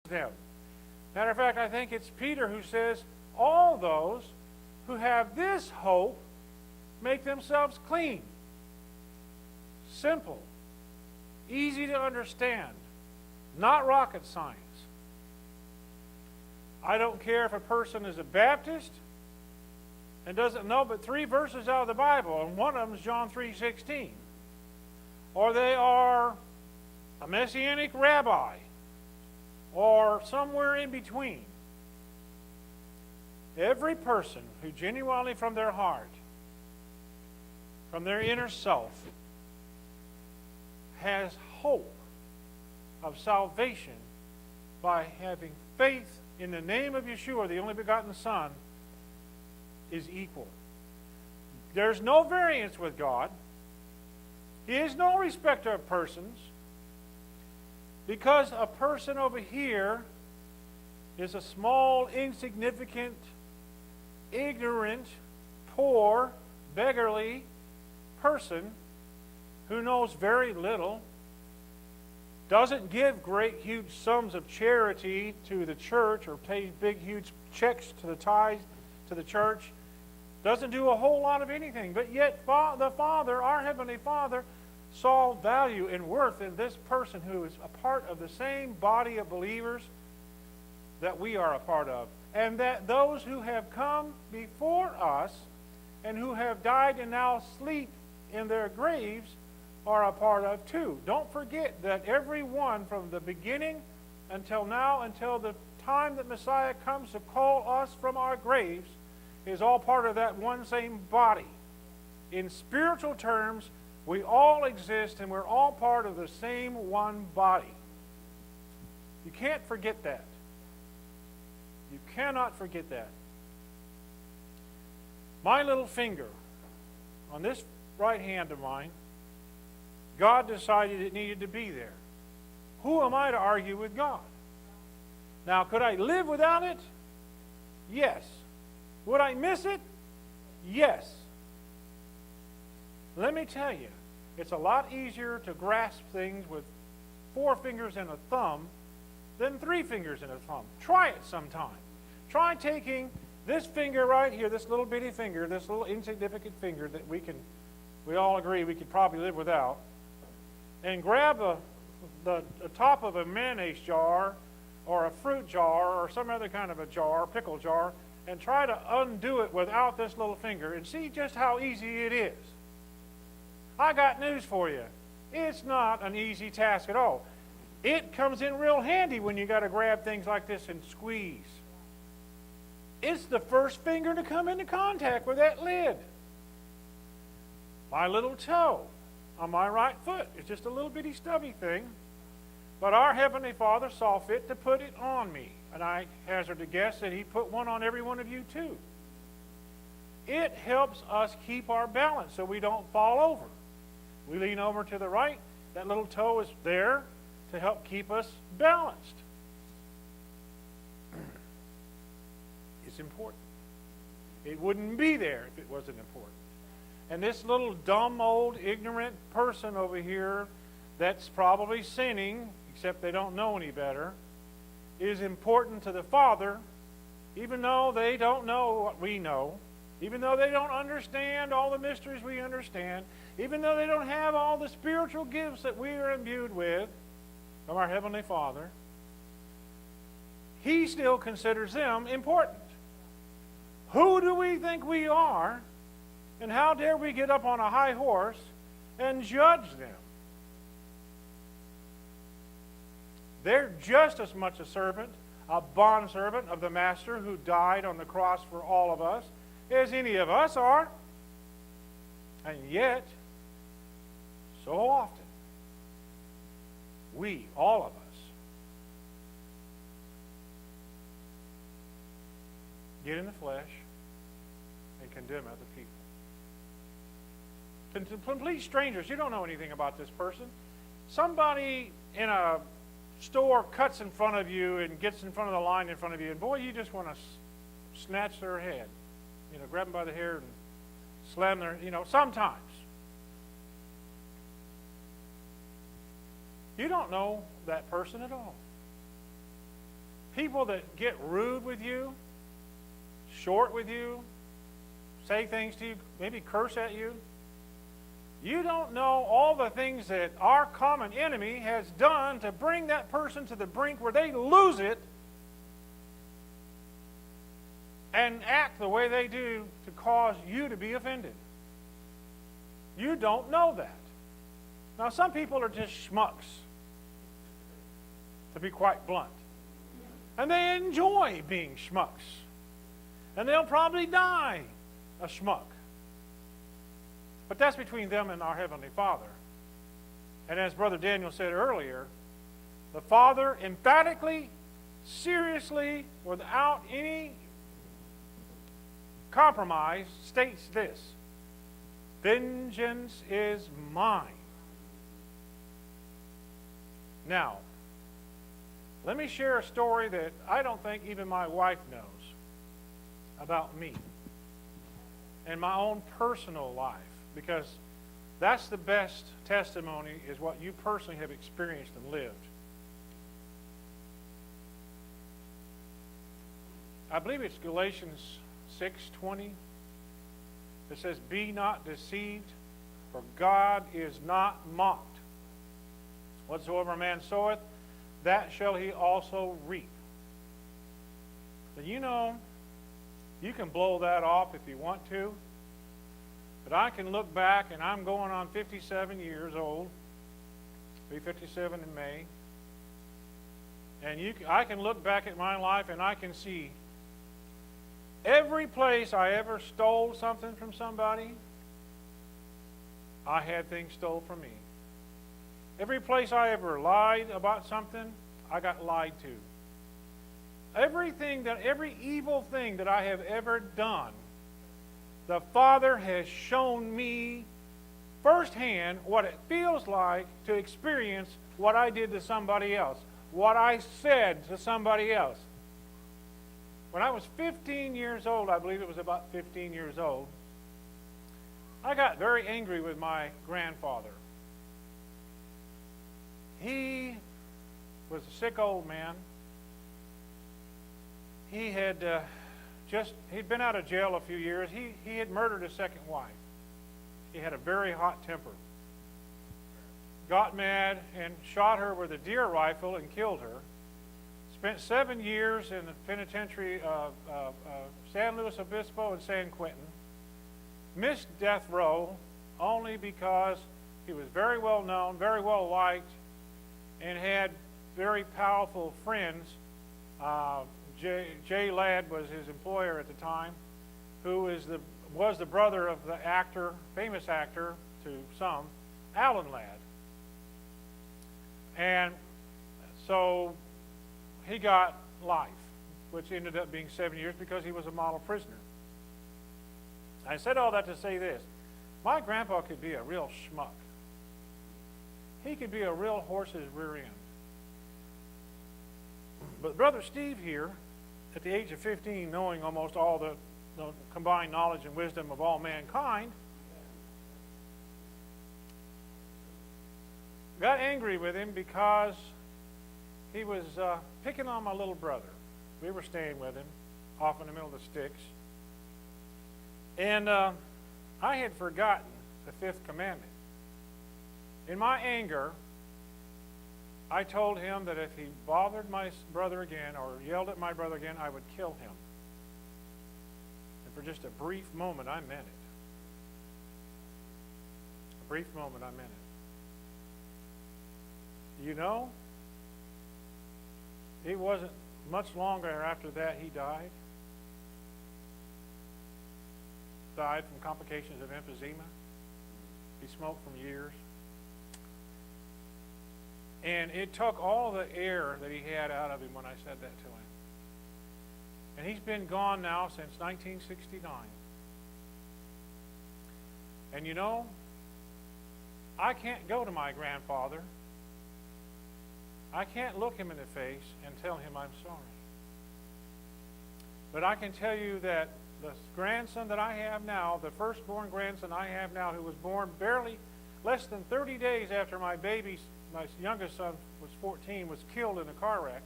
them. Matter of fact, I think it's Peter who says, all those who have this hope make themselves clean. Simple. Easy to understand. Not rocket science. I don't care if a person is a Baptist and doesn't know but 3 verses out of the Bible, and one of them is John 3:16. Or they are a Messianic rabbi, or somewhere in between. Every person who genuinely from their heart, from their inner self, has hope of salvation by having faith in the name of Yeshua, the only begotten Son, is equal. There's no variance with God. He is no respecter of persons. Because a person over here is a small, insignificant, ignorant, poor, beggarly person who knows very little, doesn't give great, huge sums of charity to the church or pay big, huge checks to the tithes to the church, doesn't do a whole lot of anything, but yet the Father, our Heavenly Father, saw value and worth in this person who is a part of the same body of believers that we are a part of. And that those who have come before us and who have died and now sleep in their graves are a part of too. Don't forget that everyone from the beginning until now, until the time that Messiah comes to call us from our graves, is all part of that one same body. In spiritual terms, we all exist and we're all part of the same one body. You can't forget that. You cannot forget that. My little finger on this right hand of mine, God decided it needed to be there. Who am I to argue with God? Now, could I live without it? Yes. Would I miss it? Yes. Let me tell you, it's a lot easier to grasp things with 4 fingers and a thumb than 3 fingers and a thumb. Try it sometime. Try taking this finger right here, this little bitty finger, this little insignificant finger that we all agree we could probably live without, and grab the top of a mayonnaise jar or a fruit jar or some other kind of a jar, pickle jar, and try to undo it without this little finger and see just how easy it is. I got news for you. It's not an easy task at all. It comes in real handy when you got to grab things like this and squeeze. It's the first finger to come into contact with that lid. My little toe on my right foot is just a little bitty stubby thing, but our Heavenly Father saw fit to put it on me, and I hazard to guess that He put one on every one of you too. It helps us keep our balance so we don't fall over. We lean over to the right, that little toe is there to help keep us balanced. It's important. It wouldn't be there if it wasn't important. And this little dumb, old, ignorant person over here that's probably sinning, except they don't know any better, is important to the Father, even though they don't know what we know, even though they don't understand all the mysteries we understand, even though they don't have all the spiritual gifts that we are imbued with from our Heavenly Father. He still considers them important. Who do we think we are, and how dare we get up on a high horse and judge them? They're just as much a servant, a bondservant of the Master who died on the cross for all of us, as any of us are. And yet, so often, we, all of us, get in the flesh and condemn other people. Complete strangers, you don't know anything about this person. Somebody in a store cuts in front of you and gets in front of the line in front of you, and boy, you just want to snatch their head. Grab them by the hair and slam their, sometimes. You don't know that person at all. people that get rude with you, short with you, say things to you, maybe curse at you. You don't know all the things that our common enemy has done to bring that person to the brink where they lose it and act the way they do to cause you to be offended. You don't know that. Now, some people are just schmucks, to be quite blunt. And they enjoy being schmucks. And they'll probably die a schmuck. But that's between them and our Heavenly Father. And as Brother Daniel said earlier, the Father emphatically, seriously, without any compromise, states this: vengeance is mine. Now, let me share a story that I don't think even my wife knows about me and my own personal life, because that's the best testimony, is what you personally have experienced and lived. I believe it's Galatians 6:20 that says, "Be not deceived, for God is not mocked. Whatsoever a man soweth, that shall he also reap." And you know, you can blow that off if you want to, but I can look back, and I'm going on 57 years old, be 57 in May, and I can look back at my life and I can see every place I ever stole something from somebody, I had things stole from me. Every place I ever lied about something, I got lied to. Every evil thing that I have ever done, the Father has shown me firsthand what it feels like to experience what I did to somebody else, what I said to somebody else. When I was 15 years old, I believe it was about 15 years old, I got very angry with my grandfather. He was a sick old man. He had he'd been out of jail a few years. He had murdered his second wife. He had a very hot temper. Got mad and shot her with a deer rifle and killed her. Spent 7 years in the penitentiary of San Luis Obispo and San Quentin. Missed death row only because he was very well known, very well liked, and had very powerful friends. Jay Ladd was his employer at the time, who was the brother of the actor, famous actor to some, Alan Ladd. And so he got life, which ended up being 7 years because he was a model prisoner. I said all that to say this: my grandpa could be a real schmuck. He could be a real horse's rear end. But Brother Steve here, at the age of 15, knowing almost all the combined knowledge and wisdom of all mankind, got angry with him because he was picking on my little brother. We were staying with him off in the middle of the sticks. And I had forgotten the fifth commandment. In my anger, I told him that if he bothered my brother again or yelled at my brother again, I would kill him. And for just a brief moment, I meant it. A brief moment, I meant it. You know, it wasn't much longer after that he died. Died from complications of emphysema. He smoked for years. And it took all the air that he had out of him when I said that to him. And he's been gone now since 1969. And you know, I can't go to my grandfather. I can't look him in the face and tell him I'm sorry. But I can tell you that the grandson that I have now, the firstborn grandson I have now, who was born barely less than 30 days after my youngest son was 14, was killed in a car wreck.